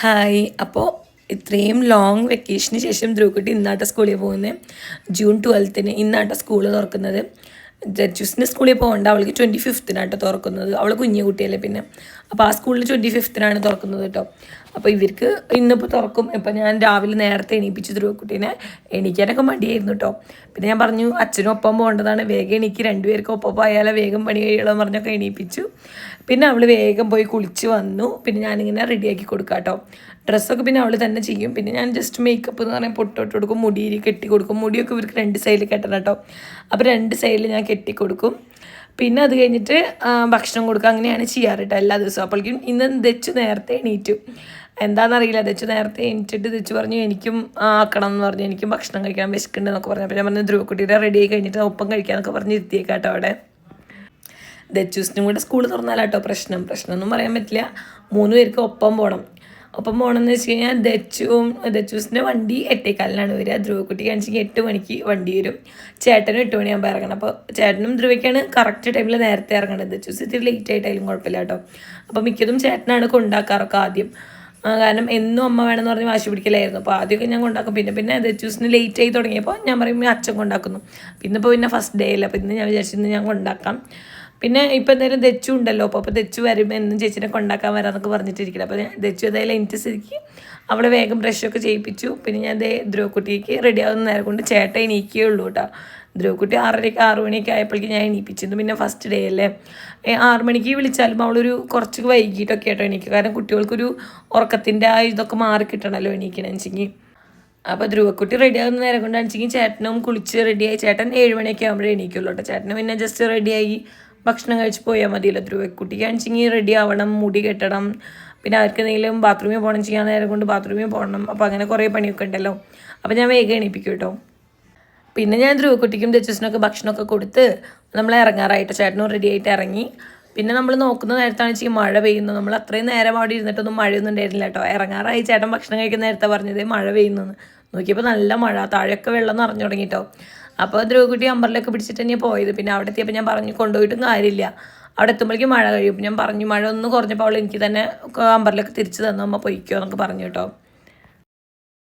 Hi. അപ്പോൾ ഇത്രയും long വെക്കേഷന് ശേഷം ധ്രുവക്കുട്ടി ഇന്നാട്ട സ്കൂളിൽ പോകുന്നത്. ജൂൺ 12 ഇന്നാട്ട സ്കൂൾ തുറക്കുന്നത്. ജഡ്ജൂസിൻ്റെ സ്കൂളിൽ പോകേണ്ട, അവൾക്ക് 25 തുറക്കുന്നത്. അവൾ കുഞ്ഞു കുട്ടിയല്ലേ പിന്നെ. അപ്പോൾ ആ സ്കൂളിൽ 25 തുറക്കുന്നത് കേട്ടോ. അപ്പോൾ ഇവർക്ക് ഇന്നിപ്പോൾ തുറക്കും. ഇപ്പം ഞാൻ രാവിലെ നേരത്തെ എണീപ്പിച്ചു ധ്രുവക്കുട്ടീനെ. എണീക്കാനൊക്കെ മടിയായിരുന്നു കേട്ടോ. പിന്നെ ഞാൻ പറഞ്ഞു അച്ഛനും ഒപ്പം പോകേണ്ടതാണ്, വേഗം എണീക്ക്, രണ്ടുപേർക്കും ഒപ്പം പോയാലേ വേഗം പണി കഴിയുള്ളൂ എന്ന് പറഞ്ഞൊക്കെ എണീപ്പിച്ചു. പിന്നെ അവൾ വേഗം പോയി കുളിച്ച് വന്നു. പിന്നെ ഞാനിങ്ങനെ റെഡിയാക്കി കൊടുക്കാം കേട്ടോ. ഡ്രസ്സൊക്കെ പിന്നെ അവൾ തന്നെ ചെയ്യും. പിന്നെ ഞാൻ ജസ്റ്റ് മേക്കപ്പ് എന്ന് പറഞ്ഞാൽ പൊട്ടോട്ട് കൊടുക്കും, മുടി കെട്ടി കൊടുക്കും. മുടിയൊക്കെ ഇവർക്ക് 2 സൈഡിൽ കെട്ടണം കേട്ടോ. അപ്പോൾ 2 സൈഡിൽ ഞാൻ കെട്ടിക്കൊടുക്കും. പിന്നെ അത് കഴിഞ്ഞിട്ട് ഭക്ഷണം കൊടുക്കുക, അങ്ങനെയാണ് ചെയ്യാറ് കേട്ടോ എല്ലാ ദിവസവും. അപ്പോഴേക്കും ഇന്ന് ദച്ചു നേരത്തെ എണീറ്റു. എന്താണെന്നറിയില്ല, ദച്ചു നേരത്തെ എണീറ്റിട്ട് ദച്ചു പറഞ്ഞു എനിക്കും ആക്കണം എന്ന് പറഞ്ഞു, എനിക്കും ഭക്ഷണം കഴിക്കാൻ വിശക്കുന്നുണ്ടെന്നൊക്കെ പറഞ്ഞു. അപ്പോൾ ഞാൻ പറഞ്ഞു ധ്രുവക്കുട്ടിയുടെ റെഡി ആയി കഴിഞ്ഞിട്ട് ഒപ്പം കഴിക്കാമെന്നൊക്കെ പറഞ്ഞ് ഇരുത്തിയേക്കാട്ടോ അവിടെ. ദച്ചൂസിനും കൂടെ സ്കൂൾ തുറന്നാലാട്ടോ പ്രശ്നമൊന്നും പറയാൻ പറ്റില്ല. 3 പേർക്ക് ഒപ്പം പോകണം. ഒപ്പം പോകണമെന്ന് വെച്ച് കഴിഞ്ഞാൽ ദച്ചൂസിൻ്റെ വണ്ടി 8:15 വരിക. ധ്രുവക്കുട്ടി കാണിച്ചെങ്കിൽ 8 മണിക്ക് വണ്ടി വരും. ചേട്ടനും 8 മണിയാകുമ്പോൾ ഇറങ്ങണം. അപ്പോൾ ചേട്ടനും ധ്രുവയ്ക്കാണ് കറക്റ്റ് ടൈമിൽ നേരത്തെ ഇറങ്ങേണ്ടത്. ദച്ചൂസ് ഇത്തിരി ലേറ്റ് ആയിട്ടായാലും കുഴപ്പമില്ല കേട്ടോ. അപ്പോൾ മിക്കതും ചേട്ടനാണ് കൊണ്ടാക്കാറൊക്കെ ആദ്യം. കാരണം എന്നും അമ്മ വേണമെന്ന് പറഞ്ഞ് വാശി പിടിക്കലായിരുന്നു. അപ്പോൾ ആദ്യമൊക്കെ ഞാൻ കൊണ്ടാക്കും. പിന്നെ ദച്ചൂസിന് ലേറ്റ് ആയി തുടങ്ങിയപ്പോൾ ഞാൻ പറയും അച്ഛൻ കൊണ്ടാക്കുന്നു. പിന്നെ ഫസ്റ്റ് ഡേ അല്ല. അപ്പോൾ ഇന്ന് ഞാൻ വിചാരിച്ചിരുന്നു ഞാൻ കൊണ്ടാക്കാം. പിന്നെ ഇപ്പം എന്തായാലും ദച്ചു ഉണ്ടല്ലോ. അപ്പോൾ ദച്ചു വരുമ്പോൾ എന്നും ചേച്ചിനെ കൊണ്ടാക്കാൻ വരാമെന്നൊക്കെ പറഞ്ഞിട്ടിരിക്കണം. അപ്പോൾ ദച്ചു എന്തായാലും എനിക്ക് സ്ഥിതിക്ക് അവളെ വേഗം ബ്രഷൊക്കെ ചെയ്യിപ്പിച്ചു. പിന്നെ ഞാൻ ധ്രുവക്കുട്ടിക്ക് റെഡി ആവുന്ന നേരം കൊണ്ട് ചേട്ടൻ എണീക്കേ ഉള്ളൂ കേട്ടോ. ധ്രുവക്കുട്ടി 6 മണിയൊക്കെ ആയപ്പോഴേക്കും ഞാൻ എണീപ്പിച്ചിരുന്നു. പിന്നെ ഫസ്റ്റ് ഡേ അല്ലേ, 6 മണിക്ക് വിളിച്ചാലും അവളൊരു കുറച്ച് വൈകിട്ടൊക്കെ ആയിട്ടോ എണീക്കുക. കാരണം കുട്ടികൾക്കൊരു ഉറക്കത്തിൻ്റെ ആ ഇതൊക്കെ മാറി കിട്ടണമല്ലോ എണീക്കണമെന്ന് വെച്ചെങ്കിൽ. അപ്പോൾ ധ്രുവക്കുട്ടി റെഡി ആകുന്ന നേരം കൊണ്ടാണെന്ന് വെച്ചെങ്കിൽ ചേട്ടനും കുളിച്ച് റെഡിയായി. ചേട്ടൻ 7 മണിയൊക്കെ ആകുമ്പോഴേ എണീക്കുള്ളൂ കേട്ടോ. ചേട്ടന് പിന്നെ ജസ്റ്റ് റെഡിയായി ഭക്ഷണം കഴിച്ച് പോയാൽ മതിയല്ലോ. ധ്രുവക്കുട്ടിക്കാണെച്ചെങ്കിൽ റെഡി ആവണം, മുടി കെട്ടണം, പിന്നെ അവർക്ക് എന്തെങ്കിലും ബാത്റൂമിൽ പോകണം, ചെയ്യാൻ നേരം കൊണ്ട് ബാത്റൂമിൽ പോകണം. അപ്പോൾ അങ്ങനെ കുറേ പണിയൊക്കെ ഉണ്ടല്ലോ. അപ്പോൾ ഞാൻ വേഗം എണീപ്പിക്കും കേട്ടോ. പിന്നെ ഞാൻ ധ്രുവക്കുട്ടിക്കും ദച്ചൂസിനൊക്കെ ഭക്ഷണമൊക്കെ കൊടുത്ത് നമ്മൾ ഇറങ്ങാറായിട്ട് ചേട്ടനും റെഡി ആയിട്ട് ഇറങ്ങി. പിന്നെ നമ്മൾ നോക്കുന്ന നേരത്താണ് വെച്ചാൽ മഴ പെയ്യുന്നു. നമ്മൾ അത്രയും നേരം അവിടെ ഇരുന്നിട്ടൊന്നും മഴയൊന്നും ഉണ്ടായിരുന്നില്ല കേട്ടോ. ഇറങ്ങാറായി ചേട്ടൻ ഭക്ഷണം കഴിക്കുന്ന നേരത്തെ പറഞ്ഞത് മഴ പെയ്യുന്നു. നോക്കിയപ്പോൾ നല്ല മഴ, താഴെയൊക്കെ വെള്ളം നിറഞ്ഞു തുടങ്ങി കേട്ടോ. അപ്പോൾ ധ്രുവക്കുട്ടി അമ്പറിലൊക്കെ പിടിച്ചിട്ട് തന്നെയാണ് പോയത്. പിന്നെ അവിടെ എത്തിയപ്പോൾ ഞാൻ പറഞ്ഞു കൊണ്ടുപോയിട്ടും കാര്യമില്ല, അവിടെ എത്തുമ്പോഴേക്കും മഴ കഴിയും. ഞാൻ പറഞ്ഞു മഴ ഒന്ന് കുറഞ്ഞപ്പോൾ അവൾ എനിക്ക് തന്നെ അമ്പറിലൊക്കെ തിരിച്ച് തന്നു, അമ്മ പൊയ്ക്കോ എന്നൊക്കെ പറഞ്ഞു കേട്ടോ.